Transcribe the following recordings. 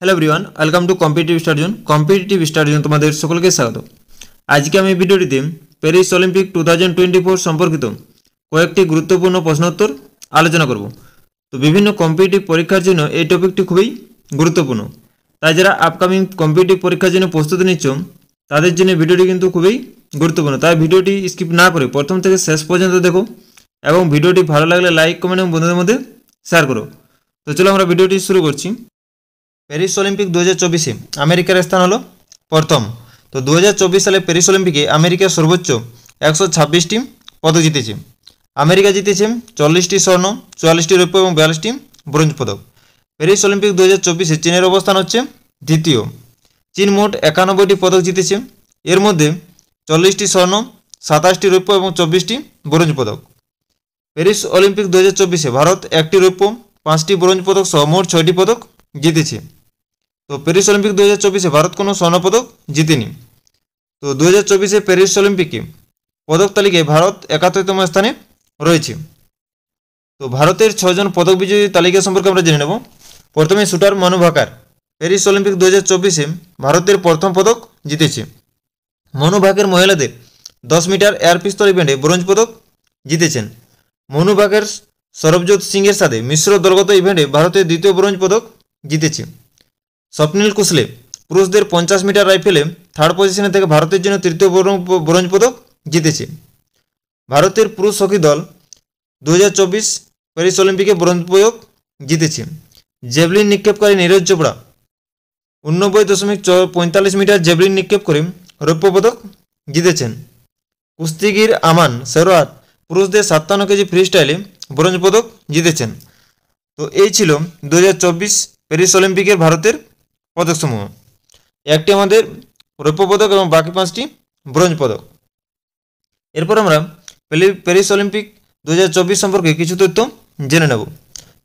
Hello everyone, welcome to competitive study zone তোমাদের সকলকে স্বাগত। আজকে আমি ভিডিওটিতে প্যারিস অলিম্পিক 2024 সম্পর্কিত কয়েকটি গুরুত্বপূর্ণ প্রশ্নোত্তর আলোচনা করব। তো বিভিন্ন কম্পিটিটিভ পরীক্ষার জন্য এই টপিকটি খুবই গুরুত্বপূর্ণ, তাই যারা আপকামিং কম্পিটিটিভ পরীক্ষার জন্য প্রস্তুতি নিচ্ছ তাদের জন্য ভিডিওটি কিন্তু খুবই গুরুত্বপূর্ণ। তাই ভিডিওটি স্কিপ না করে প্রথম থেকে শেষ পর্যন্ত দেখো এবং ভিডিওটি ভালো লাগলে লাইক, কমেন্ট এবং বন্ধুদের মধ্যে শেয়ার করো। তো চলো আমরা ভিডিওটি শুরু করছি। প্যারিস অলিম্পিক 2024 আমেরিকার স্থান হলো প্রথম। তো 2024 সালে প্যারিস অলিম্পিকে আমেরিকার সর্বোচ্চ 126টি পদক জিতেছে। আমেরিকা জিতেছে 40টি স্বর্ণ, 44টি রৌপ্য এবং 42টি ব্রোঞ্জ পদক। প্যারিস অলিম্পিক 2024 চীনের অবস্থান হচ্ছে দ্বিতীয়। চীন মোট 91টি পদক জিতেছে, এর মধ্যে 40টি স্বর্ণ, 27টি রৌপ্য এবং 24টি ব্রোঞ্জ পদক। প্যারিস অলিম্পিক 2024 ভারত 1টি রৌপ্য, 5টি ব্রোঞ্জ পদক সহ মোট 6টি পদক জিতেছে। তো প্যারিস অলিম্পিক 2024 ভারত কোনো স্বর্ণপদক জিতেনি। তো 2024 প্যারিস অলিম্পিকে পদক তালিকায় ভারত 71তম স্থানে রয়েছে। তো ভারতের 6 জন পদক বিজয়ী তালিকা সম্পর্কে আমরা জেনে নেব। প্রথমে শুটার মানু ভাকার প্যারিস অলিম্পিক 2024 ভারতের প্রথম পদক জিতেছে। মনু ভাকের মহিলাদের 10 মিটার এয়ার পিস্তল ইভেন্টে ব্রোঞ্জ পদক জিতেছেন। মনু ভাকের সরবজোৎ সিংয়ের সাথে মিশ্র দলগত ইভেন্টে ভারতের দ্বিতীয় ব্রোঞ্জ পদক জিতেছে। স্বপ্নিল কুশলে পুরুষদের 50 মিটার রাইফেলে থার্ড পজিশনে থেকে ভারতের জন্য তৃতীয় ব্রোঞ্জ পদক জিতেছে। ভারতের পুরুষ হকি দল 2024 প্যারিস অলিম্পিকে ব্রোঞ্জ পদক জিতেছে। জেভলিন নিক্ষেপকারী নীরজ চোপড়া 89.45 মিটার জেভলিন নিক্ষেপ করে রৌপ্য পদক জিতেছেন। কুস্তিগির আমান সেরোয়াত পুরুষদের 57 কেজি ফ্রি স্টাইলে ব্রোঞ্জ পদক জিতেছেন। তো এই ছিল 2024 প্যারিস অলিম্পিকের ভারতের পদকসমূহ। একটি আমাদের রৌপ্য পদক এবং বাকি 5টি ব্রোঞ্জ পদক। এরপর আমরা প্যারিস অলিম্পিক 2024 সম্পর্কে কিছু তথ্য জেনে নেব।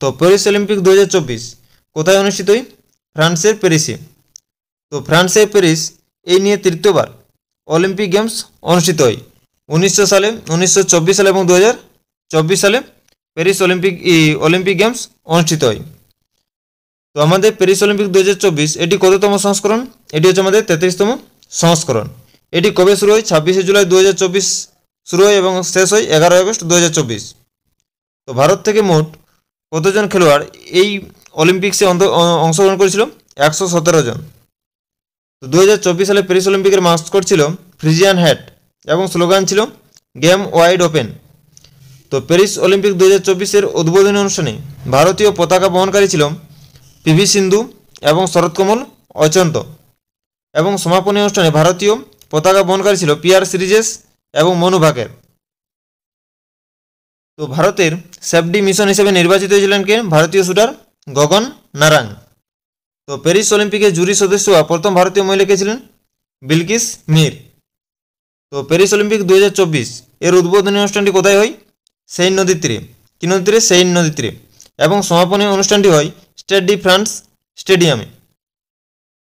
তো প্যারিস অলিম্পিক 2024 কোথায় অনুষ্ঠিত হয়? ফ্রান্সের প্যারিসে। তো ফ্রান্সের প্যারিস এই নিয়ে তৃতীয়বার অলিম্পিক গেমস অনুষ্ঠিত হয়। 1900 সালে, 1924 সালে এবং 2024 সালে প্যারিস অলিম্পিক গেমস অনুষ্ঠিত হয়। তো আমাদের প্যারিস অলিম্পিক 2024 এটি কততম সংস্করণ? এটি হচ্ছে আমাদের 33তম সংস্করণ। এটি কবে শুরু হয়? 26 জুলাই 2024 শুরু হয় এবং শেষ হয় 11 আগস্ট 2024। তো ভারত থেকে মোট কতজন খেলোয়াড় এই অলিম্পিক্সে অংশগ্রহণ করেছিল? 117 জন। তো 2024 সালে প্যারিস অলিম্পিকের মাস্কট ছিল ফ্রিজিয়ান হ্যাট এবং স্লোগান ছিল গেম ওয়াইড ওপেন। তো প্যারিস অলিম্পিক 2024 উদ্বোধনী অনুষ্ঠানে ভারতীয় পতাকা বহনকারী ছিল পিভি সিন্ধু এবং শরৎকমল অচন্ত, এবং সমাপনী অনুষ্ঠানে ভারতীয় পতাকা বহনকারী ছিল পিআর সিরিজেস এবং মনু ভাকের। তো ভারতের সেফডি মিশন হিসেবে নির্বাচিত হয়েছিলেন কে? ভারতীয় শুটার গগন নারাং। তো প্যারিস অলিম্পিকে জুরি সদস্য প্রথম ভারতীয় মহিলা কে ছিলেন? বিলকিস মির। তো প্যারিস অলিম্পিক 2024 এর উদ্বোধনী অনুষ্ঠানটি কোথায় হয়? সেইন নদীর তীরে। কি নদীর তীরে? সেইন নদীর তীরে। এবং সমাপনী অনুষ্ঠানটি হয় স্টেড ডি ফ্রান্স স্টেডিয়ামে।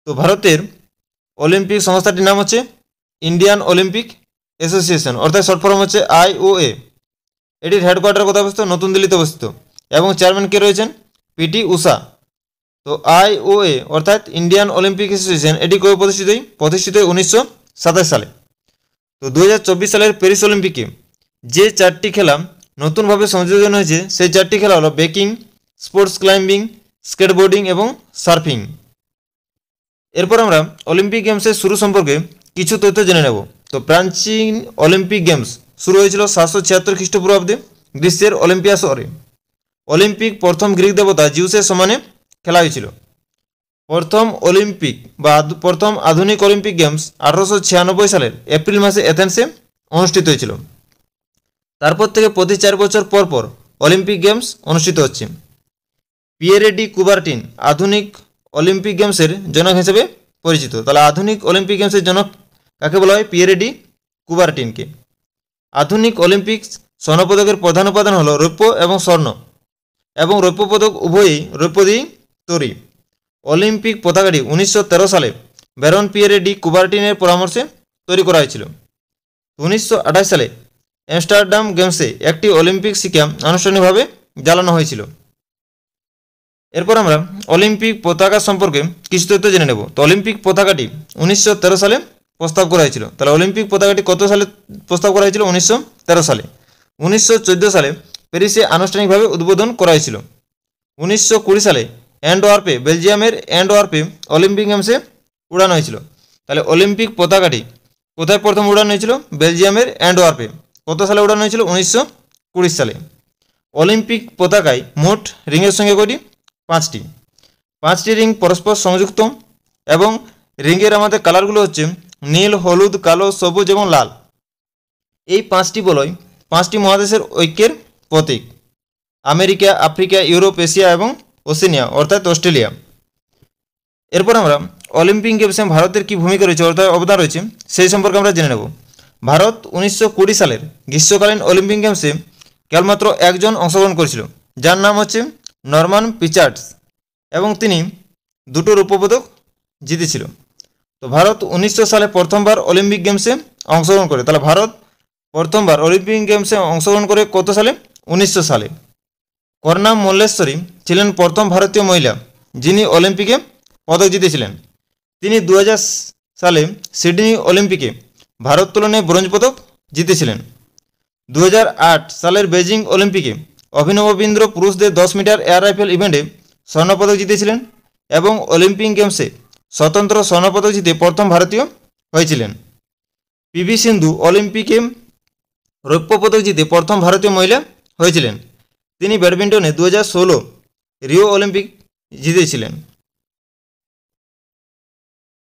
তো ভারতের অলিম্পিক সংস্থাটির নাম হচ্ছে ইন্ডিয়ান অলিম্পিক অ্যাসোসিয়েশন, অর্থাৎ শর্ট ফর্ম হচ্ছে IOA। এটির হেডকোয়ার্টার কোথায় অবস্থিত? নতুন দিল্লিতে অবস্থিত। এবং চেয়ারম্যান কে রয়েছেন? পিটি উষা। তো IOA অর্থাৎ ইন্ডিয়ান অলিম্পিক অ্যাসোসিয়েশন এটি কবে প্রতিষ্ঠিত হয়? প্রতিষ্ঠিত হয় 1927 সালে। তো 2024 সালের প্যারিস অলিম্পিকে যে 4টি খেলা নতুনভাবে সংযোজন হয়েছে সেই 4টি খেলা হলো বেকিং, স্পোর্টস ক্লাইম্বিং, স্কেটবোর্ডিং এবং সার্ফিং। এরপর আমরা অলিম্পিক গেমসের শুরু সম্পর্কে কিছু তথ্য জেনে নেব। তো প্রাচীন অলিম্পিক গেমস শুরু হয়েছিল 776 খ্রিস্টপূর্বাব্দে গ্রীসের অলিম্পিয়া শহরে। অলিম্পিক প্রথম গ্রিক দেবতা জিউসের সম্মানে খেলা হয়েছিল। প্রথম অলিম্পিক বা প্রথম আধুনিক অলিম্পিক গেমস 1896 সালের এপ্রিল মাসে এথেন্সে অনুষ্ঠিত হয়েছিল। তারপর থেকে প্রতি 4 বছর পর পর অলিম্পিক গেমস অনুষ্ঠিত হচ্ছে। পিয়েরে ডি কুবারটিন আধুনিক অলিম্পিক গেমসের জনক হিসেবে পরিচিত। তাহলে আধুনিক অলিম্পিক গেমসের জনক কাকে বলা হয়? পিয়েরে ডি কুবারটিনকে। আধুনিক অলিম্পিক্স স্বর্ণপদকের প্রধান উপাদান হলো রৌপ্য এবং স্বর্ণ, এবং রৌপ্য পদক উভয়ই রৌপ্য দিয়েই তৈরি। অলিম্পিক পতাকাটি 1913 সালে ব্যারন পিয়েরে ডি কুবারটিনের পরামর্শে তৈরি করা হয়েছিল। 1928 সালে অ্যামস্টারডাম গেমসে একটি অলিম্পিক শিক্ষা আনুষ্ঠানিকভাবে জ্বালানো হয়েছিল। এরপর আমরা অলিম্পিক পতাকা সম্পর্কে কিছু তথ্য জেনে নেব। তো অলিম্পিক পতাকাটি 1913 সালে প্রস্তাব করা হয়েছিল। তাহলে অলিম্পিক পতাকাটি কত সালে প্রস্তাব করা হয়েছিল? 1913 সালে। 1914 সালে প্যারিসে আনুষ্ঠানিকভাবে উদ্বোধন করা হয়েছিল। 1920 সালে অ্যান্টওয়ার্পে, বেলজিয়ামের অ্যান্টওয়ার্পে অলিম্পিক গেমসে উড়ানো হয়েছিল। তাহলে অলিম্পিক পতাকাটি কোথায় প্রথম উড়ানো হয়েছিল? বেলজিয়ামের অ্যান্টওয়ার্পে। কত সালে উড়ানো হয়েছিল? 1920 সালে। অলিম্পিক পতাকায় মোট রিংয়ের সংখ্যা কয়টি? 5টি। 5টি রিং পরস্পর সংযুক্ত এবং রিংয়ের আমাদের কালারগুলো হচ্ছে নীল, হলুদ, কালো, সবুজ এবং লাল। এই 5টি বলয় 5টি মহাদেশের ঐক্যের প্রতীক। আমেরিকা, আফ্রিকা, ইউরোপ, এশিয়া এবং ওশেনিয়া অর্থাৎ অস্ট্রেলিয়া। এরপর আমরা অলিম্পিক গেমসে ভারতের কী ভূমিকা রয়েছে অর্থাৎ অবদান রয়েছে সেই সম্পর্কে আমরা জেনে নেব। ভারত 1920 সালের গ্রীষ্মকালীন অলিম্পিক গেমসে কেবলমাত্র একজন অংশগ্রহণ করেছিল, যার নাম হচ্ছে নরমান পিচার্ডস, এবং তিনি 2টো রৌপ্যপদক জিতেছিল। তো ভারত 1900 সালে প্রথমবার অলিম্পিক গেমসে অংশগ্রহণ করে। তাহলে ভারত প্রথমবার অলিম্পিক গেমসে অংশগ্রহণ করে কত সালে? 1900 সালে। কর্ণা মল্লেশ্বরী ছিলেন প্রথম ভারতীয় মহিলা যিনি অলিম্পিকে পদক জিতেছিলেন। তিনি 2000 সালে সিডনি অলিম্পিকে ভারোত্তোলনে ব্রোঞ্জ পদক জিতেছিলেন। 2008 সালের বেজিং অলিম্পিকে অভিনব বিন্দ্র পুরুষদের 10 মিটার এয়ার রাইফেল ইভেন্টে স্বর্ণপদক জিতেছিলেন এবং অলিম্পিক গেমসে স্বতন্ত্র স্বর্ণপদক জিতে প্রথম ভারতীয় হয়েছিলেন। পিভি সিন্ধু অলিম্পিকে রৌপ্য পদক জিতে প্রথম ভারতীয় মহিলা হয়েছিলেন। তিনি ব্যাডমিন্টনে 2016 রিও অলিম্পিক জিতেছিলেন।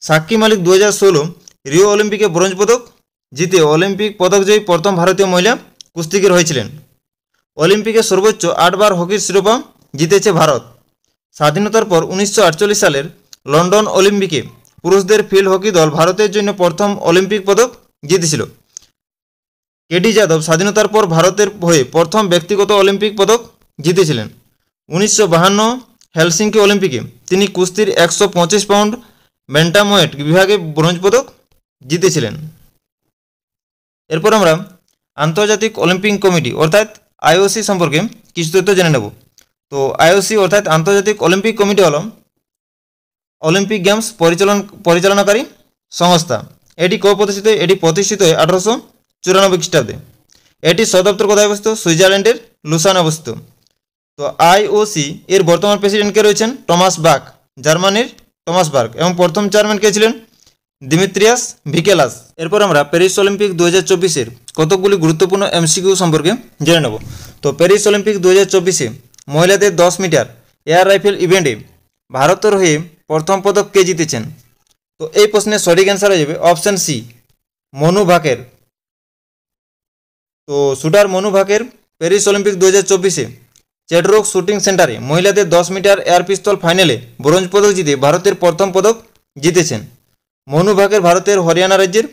সাক্ষী মালিক 2016 রিও অলিম্পিকে ব্রোঞ্জ পদক জিতে অলিম্পিক পদকজয়ী প্রথম ভারতীয় মহিলা কুস্তিগির হয়েছিলেন। অলিম্পিকে সর্বোচ্চ 8বার হকির শিরোপা জিতেছে ভারত। স্বাধীনতার পর 1948 সালের লন্ডন অলিম্পিকে পুরুষদের ফিল্ড হকি দল ভারতের জন্য প্রথম অলিম্পিক পদক জিতেছিল। কেডি যাদব স্বাধীনতার পর ভারতের হয়ে প্রথম ব্যক্তিগত অলিম্পিক পদক জিতেছিলেন। 1952 হেলসিঙ্কি অলিম্পিকে তিনি কুস্তির 125 পাউন্ড ব্যান্টামওয়েট বিভাগে ব্রোঞ্জ পদক জিতেছিলেন। এরপর আমরা আন্তর্জাতিক অলিম্পিক কমিটি অর্থাৎ আইওসি সম্পর্কে কিছু তথ্য জেনে নেব। তো আইওসি অর্থাৎ আন্তর্জাতিক অলিম্পিক কমিটি হল অলিম্পিক গেমস পরিচালনাকারী সংস্থা। এটি কবে প্রতিষ্ঠিত? এটি প্রতিষ্ঠিত হয় 1894 খ্রিস্টাব্দে। এটি সদপ্তর কোথায় অবস্থিত? সুইজারল্যান্ডের লুসানে অবস্থিত। তো আইওসি এর বর্তমান প্রেসিডেন্ট কে রয়েছেন? টমাস বাক, জার্মানির টমাস বাক, এবং প্রথম চেয়ারম্যান কে ছিলেন? দিমিত্রিয়াস ভিকেলাস। এরপর আমরা প্যারিস অলিম্পিক 2024-এর কতকগুলি গুরুত্বপূর্ণ এমসিকিউ সম্পর্কে জেনে নেব। তো প্যারিস অলিম্পিক 2024-এ মহিলাদের 10 মিটার এয়ার রাইফেল ইভেন্টে ভারতের হয়ে প্রথম পদক কে জিতেছেন? তো এই প্রশ্নের সঠিক অ্যান্সার হয়ে যাবে অপশান সি, মনু ভাকের। তো shooter Manu Bhaker Paris Olympic 2024-এ চেডরোক শুটিং সেন্টারে মহিলাদের 10 মিটার এয়ার পিস্তল ফাইনালে ব্রোঞ্জ পদক জিতে ভারতের প্রথম পদক জিতেছেন। মনু ভাকের ভারতের হরিয়ানা রাজ্যের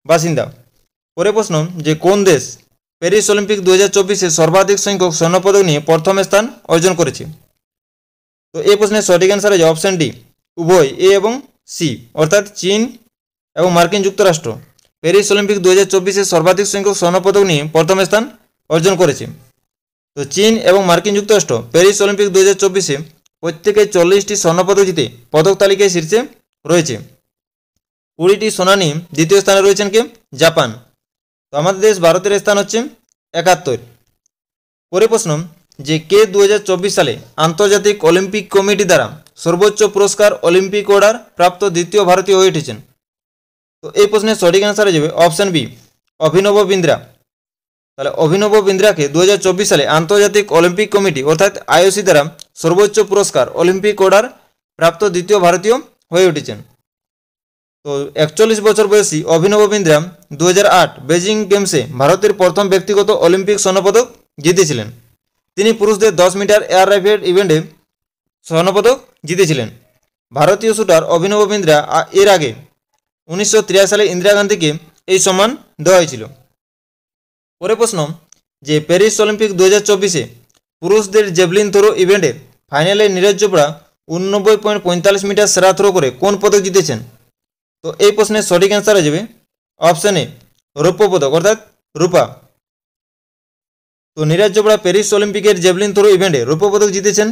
বাসিন্দা। পরে প্রশ্ন যে কোন দেশ প্যারিস অলিম্পিক 2024-এ সর্বাধিক সংখ্যক স্বর্ণপদক নিয়ে প্রথম স্থান অর্জন করেছে? তো এই প্রশ্নের সঠিক অ্যান্সার হয়ে অপশান ডি, উভয় এ এবং সি, অর্থাৎ চীন এবং মার্কিন যুক্তরাষ্ট্র প্যারিস অলিম্পিক 2024-এ সর্বাধিক সংখ্যক স্বর্ণপদক নিয়ে প্রথম স্থান অর্জন করেছে। তো চীন এবং মার্কিন যুক্তরাষ্ট্র প্যারিস অলিম্পিক 2024-এ প্রত্যেকে 40টি স্বর্ণপদক জিতে পদক তালিকায় শীর্ষে রয়েছে। 20টি সোনা নিয়ে দ্বিতীয় স্থানে রয়েছেন কে? জাপান। তো আমাদের দেশ ভারতের স্থান হচ্ছে 71। পরে প্রশ্ন যে কে 2024 সালে আন্তর্জাতিক অলিম্পিক কমিটি দ্বারা সর্বোচ্চ পুরস্কার অলিম্পিক অর্ডার প্রাপ্ত দ্বিতীয় ভারতীয় হয়ে উঠেছেন? তো এই প্রশ্নের সঠিক অ্যান্সার হয়ে যাবে অপশান বি, অভিনব বিন্দ্রা। তাহলে অভিনব বিন্দ্রাকে 2024 সালে আন্তর্জাতিক অলিম্পিক কমিটি অর্থাৎ আইওসি দ্বারা সর্বোচ্চ পুরস্কার অলিম্পিক অর্ডার প্রাপ্ত দ্বিতীয় ভারতীয় হয়ে উঠেছেন। তো 41 বছর বয়সী অভিনব বিন্দ্রা 2008 বেজিং গেমসে ভারতের প্রথম ব্যক্তিগত অলিম্পিক স্বর্ণপদক জিতেছিলেন। তিনি পুরুষদের 10 মিটার এয়ার রাইফেল ইভেন্টে স্বর্ণপদক জিতেছিলেন। ভারতীয় শুটার অভিনব বিন্দ্রা এর আগে 1983 সালে ইন্দিরা গান্ধীকে এই সম্মান দেওয়া হয়েছিল। পরে প্রশ্ন যে প্যারিস অলিম্পিক 2024-এ পুরুষদের জেভলিন থ্রো ইভেন্টে ফাইনালে নীরজ চোপড়া 89.45 মিটার সেরা থ্রো করে কোন পদক জিতেছেন? তো এই প্রশ্নের সঠিক অ্যান্সার হয়ে যাবে অপশান এ, রৌপ্য পদক অর্থাৎ রূপা। তো নীরজ চোপড়া প্যারিস অলিম্পিকের জেভলিন থ্রো ইভেন্টে রৌপ্য পদক জিতেছেন।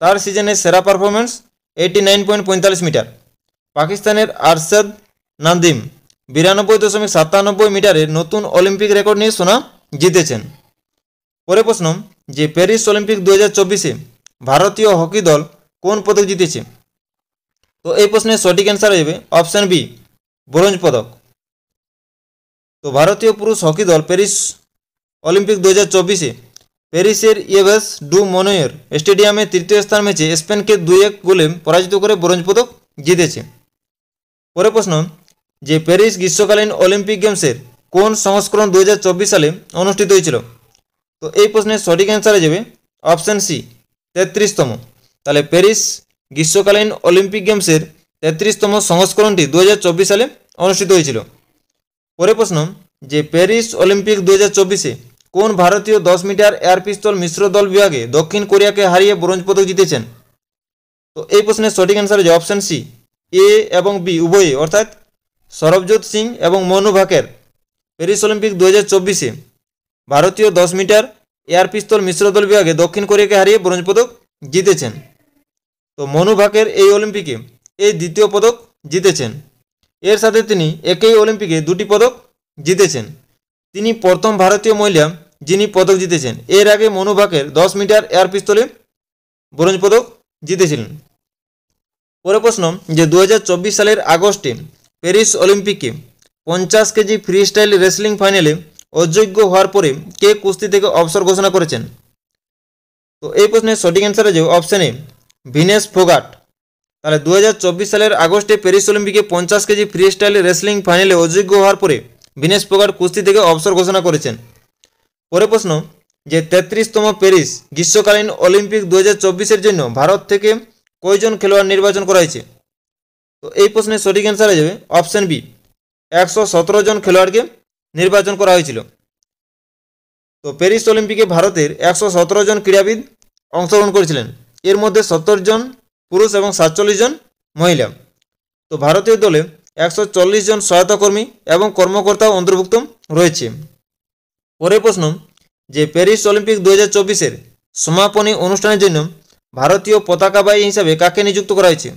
তার সিজনের সেরা পারফরমেন্স 89.45 মিটার। পাকিস্তানের আরশাদ নাদিম 92.97 মিটারের নতুন অলিম্পিক রেকর্ড নিয়ে সোনা জিতেছেন। পরের প্রশ্ন যে প্যারিস অলিম্পিক 2024-এ ভারতীয় হকি দল কোন পদক জিতেছে? তো এই প্রশ্নের সঠিক অ্যান্সার হবে অপশান বি, ব্রোঞ্জ পদক। তো ভারতীয় পুরুষ হকি দল প্যারিস অলিম্পিক 2024-এ প্যারিসের ইয়েভেস ডু মনোয়ের স্টেডিয়ামে তৃতীয় স্থান ম্যাচে স্পেনকে 2-1 গোলে পরাজিত করে ব্রোঞ্জ পদক জিতেছে। পরের প্রশ্ন যে প্যারিস গ্রীষ্মকালীন অলিম্পিক গেমসের কোন সংস্করণ 2024 সালে অনুষ্ঠিত হয়েছিল? তো এই প্রশ্নের সঠিক অ্যান্সার যাবে অপশান সি, 33তম। তাহলে প্যারিস গ্রীষ্মকালীন অলিম্পিক গেমসের 33তম সংস্করণটি 2024 সালে অনুষ্ঠিত হয়েছিল। পরের প্রশ্ন যে প্যারিস অলিম্পিক 2024-এ কোন ভারতীয় 10 মিটার এয়ার পিস্তল মিশ্র দল বিভাগে দক্ষিণ কোরিয়াকে হারিয়ে ব্রোঞ্জ পদক জিতেছেন? তো এই প্রশ্নের সঠিক অ্যান্সার হচ্ছে অপশান সি, এ এবং বি উভয়ে, অর্থাৎ সরবজোৎ সিং এবং মনু ভাকের প্যারিস অলিম্পিক 2024-এ ভারতীয় 10 মিটার এয়ার পিস্তল মিশ্র দল বিভাগে দক্ষিণ কোরিয়াকে হারিয়ে ব্রোঞ্জ পদক জিতেছেন। তো মনু ভাকের এই অলিম্পিকে এই দ্বিতীয় পদক জিতেছেন। এর সাথে তিনি একই অলিম্পিকে 2টি পদক জিতেছেন। তিনি প্রথম ভারতীয় মহিলা যিনি পদক জিতেছেন। এর আগে মনু ভাকের 10 মিটার এয়ার পিস্তলে ব্রোঞ্জ পদক জিতেছিলেন। পরের প্রশ্ন যে 2024 সালের আগস্টে প্যারিস অলিম্পিকে 50 কেজি ফ্রি স্টাইল রেসলিং ফাইনালে অযোগ্য হওয়ার পরে কে কুস্তি থেকে অবসর ঘোষণা করেছেন? তো এই প্রশ্নের সঠিক অ্যান্সার আছে অপশান এ, ভিনেস ফোগাট। তাহলে 2024 সালের আগস্টে প্যারিস অলিম্পিকে 50 কেজি ফ্রি স্টাইল রেসলিং ফাইনালে অযোগ্য হওয়ার পরে ভিনেস ফোগাট কুস্তি থেকে অবসর ঘোষণা করেছেন। পরের প্রশ্ন যে 33তম প্যারিস গ্রীষ্মকালীন অলিম্পিক 2024-এর জন্য ভারত থেকে কয়জন খেলোয়াড় নির্বাচন করা হয়েছে? তো এই প্রশ্নের সঠিক অ্যান্সার হয়ে যাবে অপশান বি, 117 জন খেলোয়াড়কে নির্বাচন করা হয়েছিল। তো প্যারিস অলিম্পিকে ভারতের 117 জন ক্রীড়াবিদ অংশগ্রহণ করেছিলেন। এর মধ্যে 70 জন পুরুষ এবং 47 জন মহিলা। তো ভারতীয় দলে 140 জন সহায়তা কর্মী এবং কর্মকর্তাও অন্তর্ভুক্ত রয়েছে। পরের প্রশ্ন যে প্যারিস অলিম্পিক 2024-এর সমাপনী অনুষ্ঠানের জন্য ভারতীয় পতাকাবাহী হিসাবে কাকে নিযুক্ত করা হয়েছে?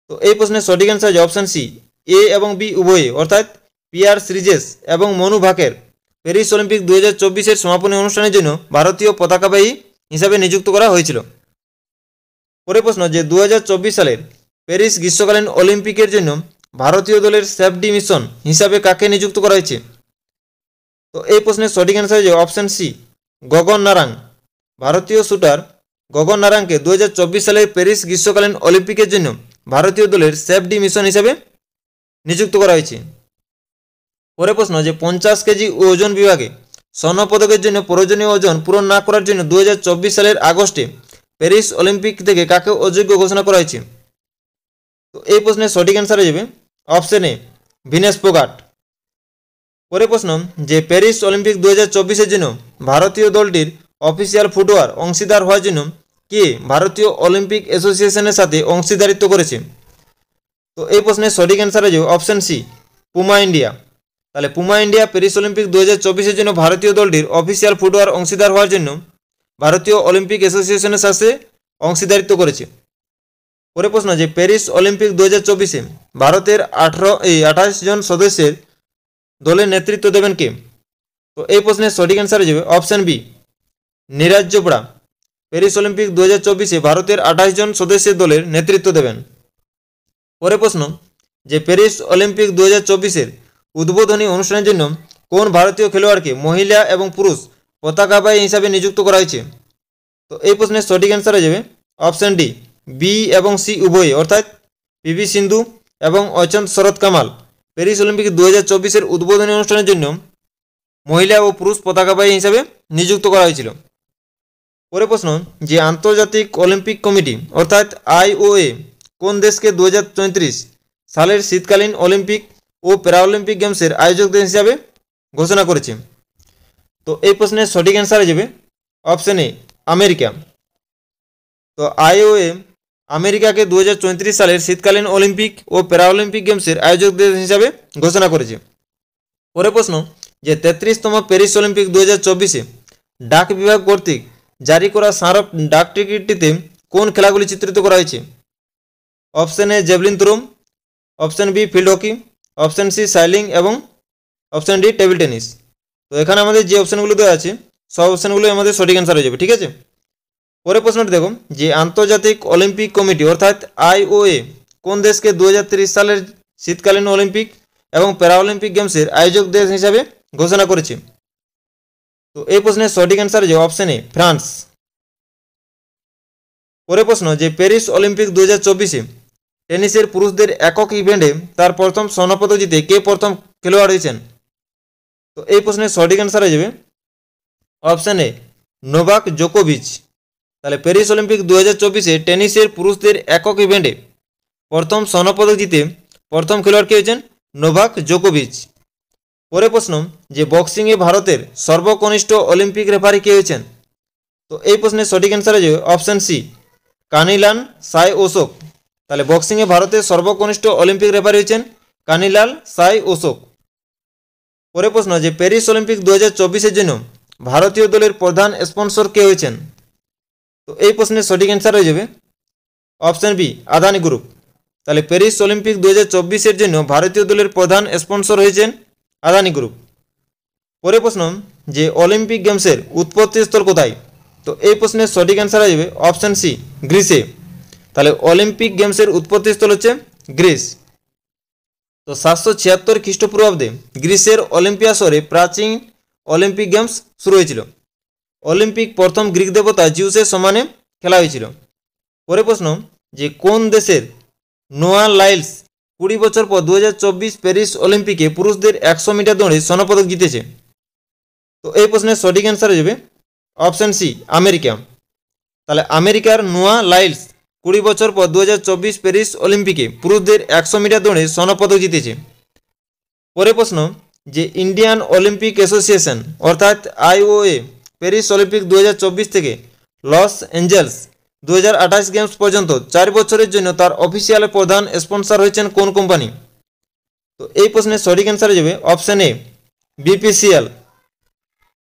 তো এই প্রশ্নের সঠিক অ্যান্সার হচ্ছে অপশান সি, এ এবং বি উভয়ে, অর্থাৎ পিয়ার শ্রীজেশ এবং মনু ভাকের প্যারিস অলিম্পিক 2024-এর সমাপনী অনুষ্ঠানের জন্য ভারতীয় পতাকাবাহী হিসাবে নিযুক্ত করা হয়েছিল। পরের প্রশ্ন যে 2024 সালের প্যারিস গ্রীষ্মকালীন অলিম্পিকের জন্য ভারতীয় দলের সেফটি মিশন হিসাবে কাকে নিযুক্ত করা হয়েছে? তো এই প্রশ্নের সঠিক অ্যান্সার হচ্ছে অপশান সি, গগন নারাং। ভারতীয় শুটার গগন নারাংকে 2024 সালের প্যারিস গ্রীষ্মকালীন অলিম্পিকের জন্য ভারতীয় দলের সেফটি মিশন হিসাবে নিযুক্ত করা হয়েছে। পরের প্রশ্ন যে 50 কেজি ওজন বিভাগে স্বর্ণপদকের জন্য প্রয়োজনীয় ওজন পূরণ না করার জন্য 2024 সালের আগস্টে প্যারিস অলিম্পিক থেকে কাকে অযোগ্য ঘোষণা করা হয়েছে? তো এই প্রশ্নের সঠিক অ্যান্সার হয়ে যাবে অপশন এ, ভিনেস ফোগাট। পরের প্রশ্ন যে প্যারিস অলিম্পিক 2024-এর জন্য ভারতীয় দলটির অফিসিয়াল ফুটওয়ার অংশীদার হওয়ার জন্য কে ভারতীয় অলিম্পিক অ্যাসোসিয়েশনের সাথে অংশীদারিত্ব করেছে? তো এই প্রশ্নের সঠিক অ্যান্সার হয়ে যাবে অপশন সি, পুমা ইন্ডিয়া। তাহলে পুমা ইন্ডিয়া প্যারিস অলিম্পিক 2024-এর জন্য ভারতীয় দলটির অফিসিয়াল ফুটওয়ার অংশীদার হওয়ার জন্য ভারতীয় অলিম্পিক অ্যাসোসিয়েশনের সাথে অংশীদারিত্ব করেছে। পরের প্রশ্ন যে প্যারিস অলিম্পিক 2024-এ ভারতের 28 জন সদস্যের দলের নেতৃত্ব দেবেন কে? তো এই প্রশ্নের সঠিক অ্যান্সার হয়ে যাবে option B, Neeraj Chopra. Paris Olympic 2024-এ ভারতের 28 জন সদস্যের দলের নেতৃত্ব দেবেন। পরের প্রশ্ন যে প্যারিস অলিম্পিক 2024-এর উদ্বোধনী অনুষ্ঠানের জন্য কোন ভারতীয় খেলোয়াড়কে মহিলা এবং পুরুষ পতাকাবাহী হিসাবে নিযুক্ত করা হয়েছে? তো এই প্রশ্নের সঠিক অ্যান্সার হয়ে যাবে অপশন ডি, বি এবং সি উভয়ই, অর্থাৎ পিভি সিন্ধু এবং অচন্ত শরৎ কামাল প্যারিস অলিম্পিক 2024-এর উদ্বোধনী অনুষ্ঠানের জন্য মহিলা ও পুরুষ পতাকাবাহী হিসাবে নিযুক্ত করা হয়েছিল। পরের প্রশ্ন যে আন্তর্জাতিক অলিম্পিক কমিটি অর্থাৎ আইওএ কোন দেশকে 2034 সালের শীতকালীন অলিম্পিক ও প্যারাঅলিম্পিক গেমসের আয়োজক দেশ হিসাবে ঘোষণা করেছে? তো এই প্রশ্নের সঠিক অ্যান্সার হয়ে যাবে অপশন এ, আমেরিকা। তো আইওএ আমেরিকাকে 2034 সালের শীতকালীন অলিম্পিক ও প্যারাঅলিম্পিক গেমসের আয়োজক দেশ হিসাবে ঘোষণা করেছে। পরের প্রশ্ন যে 33তম প্যারিস অলিম্পিক 2024-এ ডাক বিভাগ কর্তৃক জারি করা স্মারক ডাক টিকিটটিতে কোন খেলাগুলি চিত্রিত করা হয়েছে? Option A javelin throw, option B field hockey, option C sailing এবং অপশন ডি টেবিল টেনিস। তো এখানে আমাদের যে অপশনগুলো দেওয়া আছে সব অপশনগুলো আমাদের সঠিক অ্যান্সার হয়ে যাবে, ঠিক আছে। পরের প্রশ্নটি দেখো যে আন্তর্জাতিক অলিম্পিক কমিটি অর্থাৎ আইওএ কোন দেশকে 2030 সালের শীতকালীন অলিম্পিক এবং প্যারাঅলিম্পিক গেমসের আয়োজক দেশ হিসাবে ঘোষণা করেছে? তো এই প্রশ্নের সঠিক অ্যান্সার হয়ে যাবে অপশন এ ফ্রান্স। পরের প্রশ্ন যে প্যারিস অলিম্পিক 2024-এ টেনিসের পুরুষদের একক ইভেন্টে তার প্রথম স্বর্ণপদক জিতে কে প্রথম খেলোয়াড় হয়েছেন? তো এই প্রশ্নের সঠিক অ্যান্সার হয়ে যাবে অপশন এ নোভাক জোকোভিচ। তাহলে প্যারিস অলিম্পিক 2024-এ টেনিসের পুরুষদের একক ইভেন্টে প্রথম স্বর্ণপদক জিতে প্রথম খেলোয়াড় কে হয়েছেন? নোভাক জোকোভিচ। পরের প্রশ্ন যে বক্সিংয়ে ভারতের সর্বকনিষ্ঠ অলিম্পিক রেফারি কে হয়েছেন? তো এই প্রশ্নের সঠিক অ্যান্সার হয়ে যাবে অপশন সি কানিলাল সাই ওসোক। তাহলে বক্সিংয়ে ভারতের সর্বকনিষ্ঠ অলিম্পিক রেফারি হয়েছেন কানিলাল সাই ওসোক। পরের প্রশ্ন যে প্যারিস অলিম্পিক 2024-এর জন্য ভারতীয় দলের প্রধান স্পন্সর কে হয়েছেন? তো এই প্রশ্নের সঠিক অ্যান্সার হয়ে যাবে অপশন বি আদানি গ্রুপ। তাহলে প্যারিস অলিম্পিক 2024-এর জন্য ভারতীয় দলের প্রধান স্পন্সর হয়েছেন আদানি গ্রুপ। পরের প্রশ্ন যে অলিম্পিক গেমসের উৎপত্তি স্থল কোথায়? তো এই প্রশ্নের সঠিক অ্যান্সার হয়ে যাবে অপশন সি গ্রিসে। তাহলে অলিম্পিক গেমসের উৎপত্তি স্থল হচ্ছে গ্রিস। তো 776 খ্রিস্টপূর্বাব্দে গ্রিসের অলিম্পিয়া শহরে প্রাচীন অলিম্পিক গেমস শুরু হয়েছিল। অলিম্পিক প্রথম গ্রিক দেবতা জিউসের সম্মানে খেলা হয়েছিল। পরের প্রশ্ন যে কোন দেশের নোয়া লাইলস 20 বছর পর 2024 প্যারিস অলিম্পিকে পুরুষদের 100 মিটার দৌড়ে স্বর্ণপদক জিতেছে? তো এই প্রশ্নের সঠিক অ্যান্সার হয়ে যাবে অপশন সি আমেরিকা। তাহলে আমেরিকার নোয়া লাইলস 20 বছর পর 2024 প্যারিস অলিম্পিকে পুরুষদের 100 মিটার দৌড়ে স্বর্ণপদক জিতেছে। পরের প্রশ্ন যে ইন্ডিয়ান অলিম্পিক অ্যাসোসিয়েশন অর্থাৎ আইওএ প্যারিস অলিম্পিক 2024 থেকে লস অ্যাঞ্জেলস 2028 গেমস পর্যন্ত 4 বছরের জন্য তার অফিসিয়াল প্রধান স্পন্সর হয়েছেন কোন কোম্পানি? তো এই প্রশ্নের সঠিক অ্যান্সার হয়ে যাবে অপশন এ বিপিসিএল।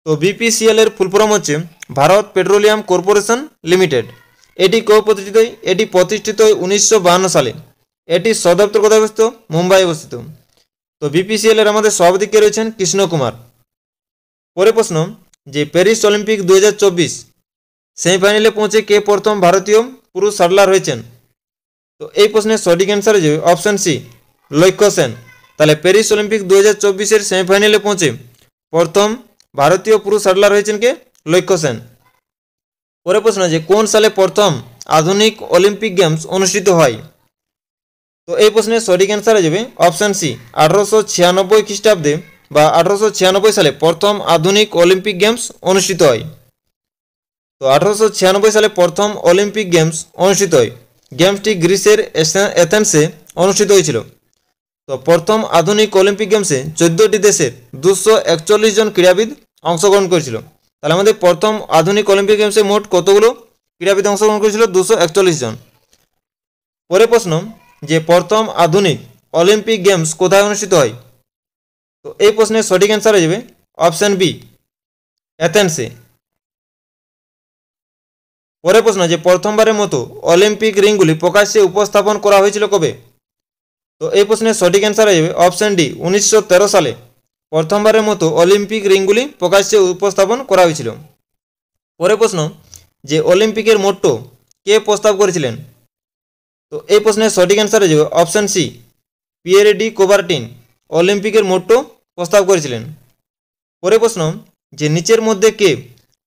তো বিপিসিএল এর ফুল ফর্ম হচ্ছে ভারত পেট্রোলিয়াম কর্পোরেশন লিমিটেড। এটি প্রতিষ্ঠিত এটি প্রতিষ্ঠিত 1952 সালে। এটি সদর দপ্তর কোথায় অবস্থিত? মুম্বাই অবস্থিত। তো বিপিসিএল এর আমাদের সভাপতি কে রয়েছেন? কৃষ্ণ কুমার। পরের প্রশ্ন যে প্যারিস অলিম্পিক 2024 সেমিফাইনালে পৌঁছে কে প্রথম ভারতীয় পুরুষ শাটলার হয়েছেন? তো এই প্রশ্নের সঠিক অ্যান্সার হয়ে যাবে অপশন সি লক্ষ্য সেন। তাহলে প্যারিস অলিম্পিক 2024-এর সেমিফাইনালে পৌঁছে প্রথম ভারতীয় পুরুষ শাটলার হয়েছেন কে? লক্ষ্য সেন। পরের প্রশ্ন যে কোন সালে প্রথম আধুনিক অলিম্পিক গেমস অনুষ্ঠিত হয়? তো এই প্রশ্নের সঠিক অ্যান্সার হয়ে যাবে অপশন সি 1896 খ্রিস্টাব্দে বা 1896 সালে প্রথম আধুনিক অলিম্পিক গেমস অনুষ্ঠিত হয়। তো 1896 সালে প্রথম অলিম্পিক গেমস অনুষ্ঠিত হয়। গেমসটি গ্রিসের এথেন্সে অনুষ্ঠিত হয়েছিল। তো প্রথম আধুনিক অলিম্পিক গেমসে 14টি দেশের 241 জন ক্রীড়াবিদ অংশগ্রহণ করেছিল। তাহলে আমাদের প্রথম আধুনিক অলিম্পিক গেমসে মোট কতগুলো ক্রীড়াবিদ অংশগ্রহণ করেছিল? 241 জন। পরের প্রশ্ন যে প্রথম আধুনিক অলিম্পিক গেমস কোথায় অনুষ্ঠিত হয়? তো এই প্রশ্নের সঠিক অ্যান্সার হয়ে যাবে অপশন বি এথেন্সে। পরের প্রশ্ন যে প্রথমবারের মতো অলিম্পিক রিংগুলি প্রকাশ্যে উপস্থাপন করা হয়েছিল কবে? তো এই প্রশ্নের সঠিক অ্যান্সার হয়ে যাবে অপশন ডি 1913 সালে প্রথমবারের মতো অলিম্পিক রিংগুলি প্রকাশ্যে উপস্থাপন করা হয়েছিল। পরের প্রশ্ন যে অলিম্পিকের মোট্টো কে প্রস্তাব করেছিলেন? তো এই প্রশ্নের সঠিক অ্যান্সার হয়ে যাবে অপশন সি পিয়ের ডি কোবার্টিন অলিম্পিকের মোট্টো প্রস্তাব করেছিলেন। পরের প্রশ্ন যে নিচের মধ্যে কে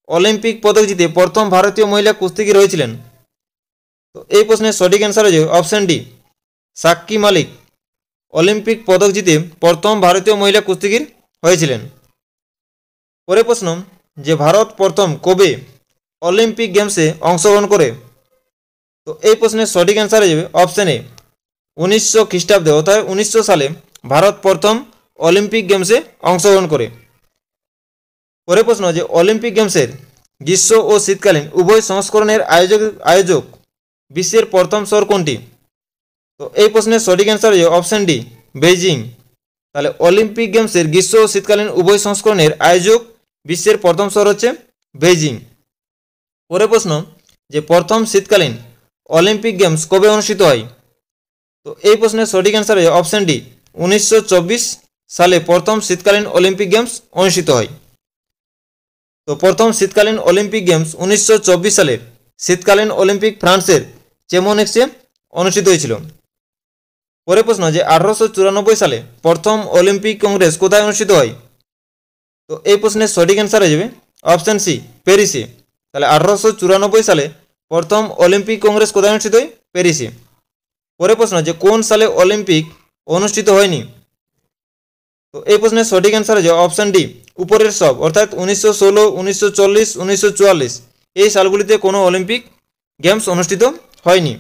অলিম্পিক পদক জিতে প্রথম ভারতীয় মহিলা কুস্তিগির হয়েছিলেন? তো এই প্রশ্নের সঠিক অ্যান্সার হয়ে যাবে অপশন ডি সাক্ষী মালিক অলিম্পিক পদক জিতে প্রথম ভারতীয় মহিলা কুস্তিগির হয়েছিলেন। পরের প্রশ্ন যে ভারত প্রথম কবে অলিম্পিক গেমসে অংশগ্রহণ করে? তো এই প্রশ্নের সঠিক অ্যান্সার হয়ে যাবে অপশন এ 1900 খ্রিস্টাব্দে অর্থাৎ 1900 সালে ভারত প্রথম অলিম্পিক গেমসে অংশগ্রহণ করে। পরের প্রশ্ন যে অলিম্পিক গেমসের গ্রীষ্ম ও শীতকালীন উভয় সংস্করণের আয়োজক বিশ্বের প্রথম শহর কোনটি? তো এই প্রশ্নের সঠিক অ্যান্সার হয়ে যাবে অপশন ডি বেইজিং। তাহলে অলিম্পিক গেমসের গ্রীষ্ম ও শীতকালীন উভয় সংস্করণের আয়োজক বিশ্বের প্রথম শহর হচ্ছে বেইজিং। পরের প্রশ্ন যে প্রথম শীতকালীন অলিম্পিক গেমস কবে অনুষ্ঠিত হয়? তো এই প্রশ্নের সঠিক অ্যান্সার হয়ে অপশন ডি 1924 সালে প্রথম শীতকালীন অলিম্পিক গেমস অনুষ্ঠিত হয়। তো প্রথম শীতকালীন অলিম্পিক গেমস 1924 সালের শীতকালীন অলিম্পিক ফ্রান্সের চেমোনেক্সে অনুষ্ঠিত হয়েছিল। পরের প্রশ্ন যে 1894 সালে প্রথম অলিম্পিক কংগ্রেস কোথায় অনুষ্ঠিত হয়? তো এই প্রশ্নের সঠিক অ্যান্সার হয়ে যাবে অপশন সি প্যারিসে। তাহলে 1894 সালে প্রথম অলিম্পিক কংগ্রেস কোথায় অনুষ্ঠিত হয়? প্যারিসে। পরের প্রশ্ন যে কোন সালে অলিম্পিক অনুষ্ঠিত হয়নি? তো এই প্রশ্নের সঠিক অ্যান্সার হয়ে যাবে অপশন ডি উপরের সব, অর্থাৎ 1916, 1940, 1944 এই সালগুলিতে কোনো অলিম্পিক গেমস অনুষ্ঠিত হয়নি।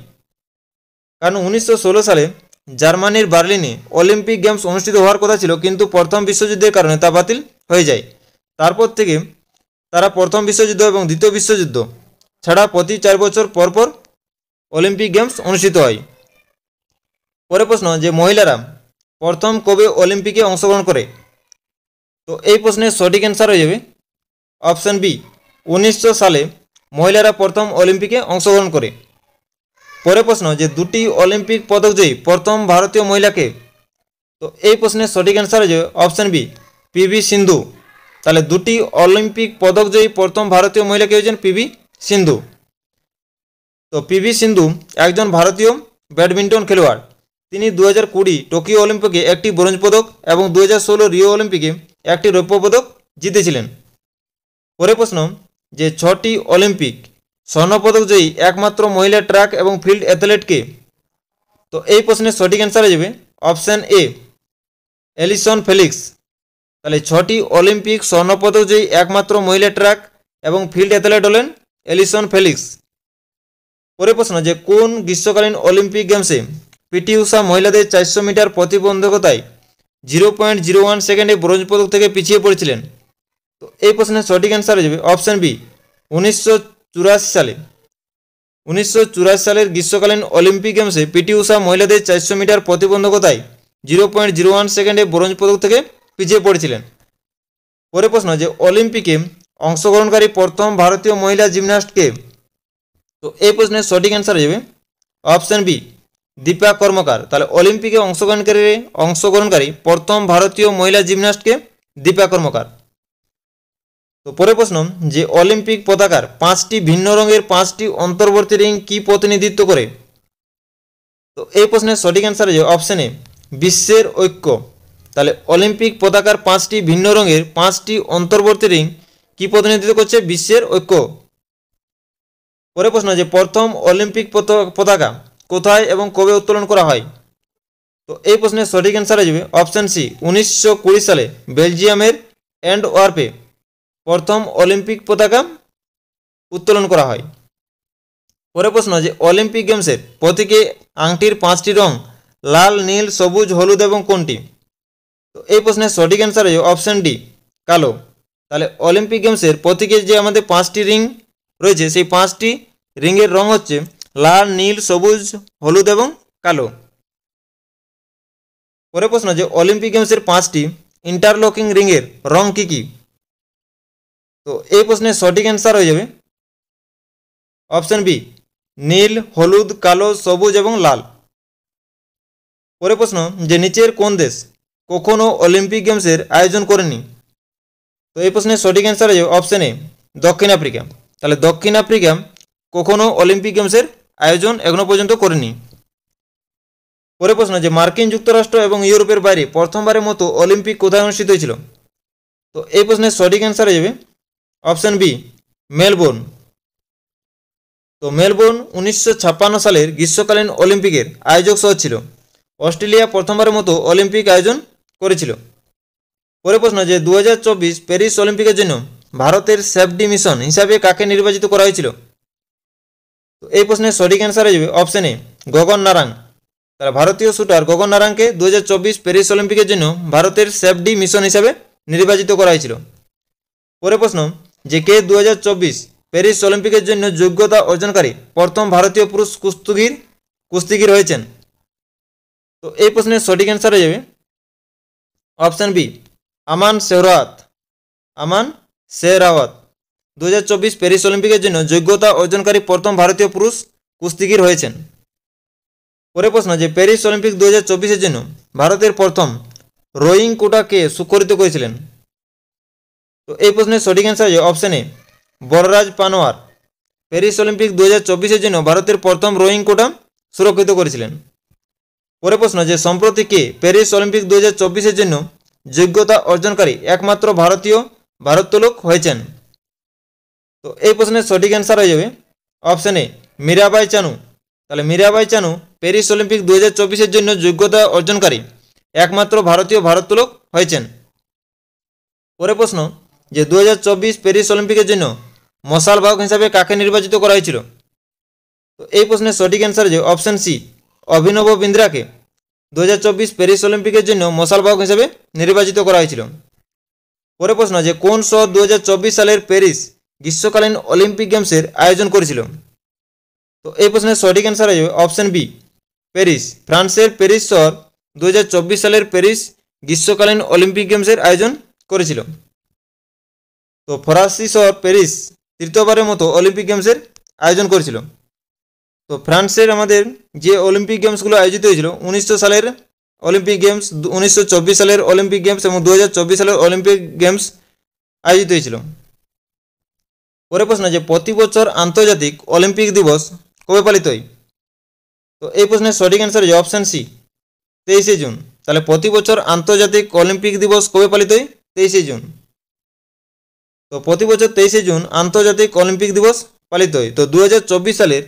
কারণ 1916 সালে জার্মানির বার্লিনে অলিম্পিক গেমস অনুষ্ঠিত হওয়ার কথা ছিল, কিন্তু প্রথম বিশ্বযুদ্ধের কারণে তা বাতিল হয়ে যায়। তারপর থেকে তারা প্রথম বিশ্বযুদ্ধ এবং দ্বিতীয় বিশ্বযুদ্ধ ছাড়া প্রতি 4 বছর পর পর অলিম্পিক গেমস অনুষ্ঠিত হয়। পরের প্রশ্ন যে মহিলারা প্রথম কবে অলিম্পিকে অংশগ্রহণ করে? তো এই প্রশ্নের সঠিক অ্যান্সার হয়ে যাবে অপশন বি 1900 সালে মহিলারা প্রথম অলিম্পিকে অংশগ্রহণ করে। পরের প্রশ্ন যে দুটি অলিম্পিক পদকজয়ী প্রথম ভারতীয় মহিলাকে? তো এই প্রশ্নের সঠিক অ্যান্সার হয়ে যাবে অপশন বি পিভি সিন্ধু। তাহলে দুটি অলিম্পিক পদকজয়ী প্রথম ভারতীয় মহিলাকে হয়েছেন পিভি সিন্ধু। তো পিভি সিন্ধু একজন ভারতীয় ব্যাডমিন্টন খেলোয়াড়। তিনি 2020 টোকিও অলিম্পিকে একটি ব্রোঞ্জ পদক এবং 2016 রিও অলিম্পিকে একটি রৌপ্য পদক জিতেছিলেন। পরের প্রশ্ন যে 6টি অলিম্পিক স্বর্ণপদক জয়ী একমাত্র মহিলা ট্র্যাক এবং ফিল্ড অ্যাথলেটকে? তো এই প্রশ্নের সঠিক অ্যান্সার হয়ে যাবে অপশান এ এলিসন ফেলিক্স। তাহলে 6টি অলিম্পিক স্বর্ণপদক জয়ী একমাত্র মহিলা ট্র্যাক এবং ফিল্ড অ্যাথলেট হলেন এলিসন ফেলিক্স। পরের প্রশ্ন যে কোন গ্রীষ্মকালীন অলিম্পিক গেমসে পিটি উষা মহিলাদের 400 মিটার প্রতিবন্ধকতায় 0.01 সেকেন্ডে ব্রোঞ্জ পদক থেকে পিছিয়ে পড়েছিলেন? তো এই প্রশ্নের সঠিক অ্যান্সার হয়ে যাবে অপশান বি 1984 সালে। 1984 সালের গ্রীষ্মকালীন অলিম্পিক গেমসে পিটি উষা মহিলাদের 400 মিটার প্রতিবন্ধকতায় 0.01 সেকেন্ডে ব্রোঞ্জ পদক থেকে পিছিয়ে পড়েছিলেন। পরের প্রশ্ন যে অলিম্পিকে অংশগ্রহণকারী প্রথম ভারতীয় মহিলা জিমন্যাস্টকে? তো এই প্রশ্নের সঠিক অ্যান্সার হয়ে যাবে অপশান বি দীপা কর্মকার। তাহলে অলিম্পিকে অংশগ্রহণকারী প্রথম ভারতীয় মহিলা জিমন্যাস্টকে দীপা কর্মকার। তো পরের প্রশ্ন যে অলিম্পিক পতাকার 5টি ভিন্ন রঙের 5টি অন্তর্বর্তী রিং কি প্রতিনিধিত্ব করে? তো এই প্রশ্নের সঠিক অ্যান্সার হয়ে যাবে অপশান এ বিশ্বের ঐক্য। তাহলে অলিম্পিক পতাকার 5টি ভিন্ন রঙের 5টি অন্তর্বর্তী রিং কি প্রতিনিধিত্ব করছে? বিশ্বের ঐক্য। পরের প্রশ্ন যে প্রথম অলিম্পিক পতাকা কোথায় এবং কবে উত্তোলন করা হয়? তো এই প্রশ্নের সঠিক অ্যান্সার হয়ে যাবে অপশান সি 1920 সালে বেলজিয়ামের অ্যান্টওয়ার্পে প্রথম অলিম্পিক পতাকা উত্তোলন করা হয়। পরের প্রশ্ন যে অলিম্পিক গেমসের প্রতীকে আংটির 5টি রং লাল, নীল, সবুজ, হলুদ এবং কোনটি? তো এই প্রশ্নের সঠিক অ্যান্সার হয়ে অপশান ডি কালো। তাহলে অলিম্পিক গেমসের প্রতীকে যে আমাদের 5টি রিং রয়েছে সেই 5টি রিংয়ের রং হচ্ছে লাল, নীল, সবুজ, হলুদ এবং কালো। পরের প্রশ্ন যে অলিম্পিক গেমসের 5টি ইন্টারলকিং রিংয়ের রং কী কী? তো এই প্রশ্নের সঠিক অ্যান্সার হয়ে যাবে অপশান বি নীল, হলুদ, কালো, সবুজ এবং লাল। পরের প্রশ্ন যে নিচের কোন দেশ কখনো অলিম্পিক গেমসের আয়োজন করেনি? তো এই প্রশ্নের সঠিক অ্যান্সার হয়ে যাবে অপশান এ দক্ষিণ আফ্রিকা। তাহলে দক্ষিণ আফ্রিকা কখনো অলিম্পিক গেমসের আয়োজন এখনো পর্যন্ত করেনি। পরের প্রশ্ন যে মার্কিন যুক্তরাষ্ট্র এবং ইউরোপের বাইরে প্রথমবারের মতো অলিম্পিক কোথায় অনুষ্ঠিত হয়েছিল? তো এই প্রশ্নের সঠিক অ্যান্সার হয়ে যাবে অপশান বি মেলবোর্ন। তো মেলবোর্ন 1956 সালের গ্রীষ্মকালীন অলিম্পিকের আয়োজক শহর ছিল। অস্ট্রেলিয়া প্রথমবারের মতো অলিম্পিক আয়োজন করেছিল। পরের প্রশ্ন যে 2024 প্যারিস অলিম্পিকের জন্য ভারতের সেফটি মিশন হিসাবে কাকে নির্বাচিত করা হয়েছিল? তো এই প্রশ্নের সঠিক অ্যান্সার হয়ে যাবে অপশান এ গগন নারাং। তারা ভারতীয় শুটার গগন নারাংকে 2024 প্যারিস অলিম্পিকের জন্য ভারতের সেফটি মিশন হিসাবে নির্বাচিত করা হয়েছিল। পরের প্রশ্ন যে কে 2024 প্যারিস অলিম্পিকের জন্য যোগ্যতা অর্জনকারী প্রথম ভারতীয় পুরুষ কুস্তিগির হয়েছেন? তো এই প্রশ্নের সঠিক অ্যান্সার হয়ে যাবে অপশান বি আমান শেহরাওয়াত। 2024 প্যারিস অলিম্পিকের জন্য যোগ্যতা অর্জনকারী প্রথম ভারতীয় পুরুষ কুস্তিগির হয়েছেন? পরের প্রশ্ন যে প্যারিস অলিম্পিক 2024-এর জন্য ভারতের প্রথম রোয়িং কোটাকে স্বাক্ষরিত করেছিলেন? তো এই প্রশ্নের সঠিক অ্যান্সার যে option A Balraj Panwar Paris Olympic 2024-এর জন্য ভারতের প্রথম রোয়িং কোটা সুরক্ষিত করেছিলেন। পরের প্রশ্ন যে সম্প্রতি কে প্যারিস অলিম্পিক 2024-এর জন্য যোগ্যতা অর্জনকারী একমাত্র ভারতীয় ভারোত্তোলক হয়েছেন? তো এই প্রশ্নের সঠিক অ্যান্সার হয়ে যাবে অপশন এ মীরাবাই চানু। তাহলে মীরাবাই চানু প্যারিস অলিম্পিক 2024-এর জন্য যোগ্যতা অর্জনকারী একমাত্র ভারতীয় ভারোত্তোলক হয়েছেন। পরের প্রশ্ন যে 2024 প্যারিস অলিম্পিকের জন্য মশাল বাহক হিসাবে কাকে নির্বাচিত করা হয়েছিল? তো এই প্রশ্নের সঠিক অ্যান্সার যে অপশন সি অভিনব বিন্দ্রাকে 2024 প্যারিস অলিম্পিকের জন্য মশাল বাহক হিসাবে নির্বাচিত করা হয়েছিল। পরের প্রশ্ন যে কোন শহর 2024 সালের প্যারিস গ্রীষ্মকালীন অলিম্পিক গেমসের আয়োজন করেছিল? তো এই প্রশ্নের সঠিক অ্যান্সার হয়ে যাবে অপশন বি প্যারিস। ফ্রান্সের প্যারিস শহর 2024 সালের প্যারিস গ্রীষ্মকালীন অলিম্পিক গেমসের আয়োজন করেছিল। তো ফরাসি শহর প্যারিস তৃতীয়বারের মতো অলিম্পিক গেমসের আয়োজন করেছিল। তো ফ্রান্সের আমাদের যে অলিম্পিক গেমসগুলো আয়োজিত হয়েছিল 1900 সালের অলিম্পিক গেমস, 1924 সালের অলিম্পিক গেমস এবং 2024 সালের অলিম্পিক গেমস আয়োজিত হয়েছিল। পরের প্রশ্ন যে প্রতি বছর আন্তর্জাতিক অলিম্পিক দিবস কবে পালিত হয়? তো এই প্রশ্নের সঠিক অ্যান্সার যে অপশন সি 23শে জুন। তাহলে প্রতি বছর আন্তর্জাতিক অলিম্পিক দিবস কবে পালিত হয়? 23শে জুন। তো প্রতি বছর 23শে জুন আন্তর্জাতিক অলিম্পিক দিবস পালিত হয়। তো 2024 সালের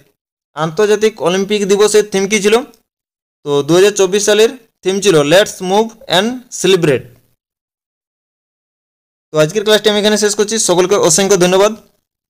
আন্তর্জাতিক অলিম্পিক দিবসের থিম কী ছিল? তো 2024 সালের থিম ছিল লেটস মুভ অ্যান্ড সেলিব্রেট। তো আজকের ক্লাসটি আমি এখানে শেষ করছি। সকলকে অসংখ্য ধন্যবাদ।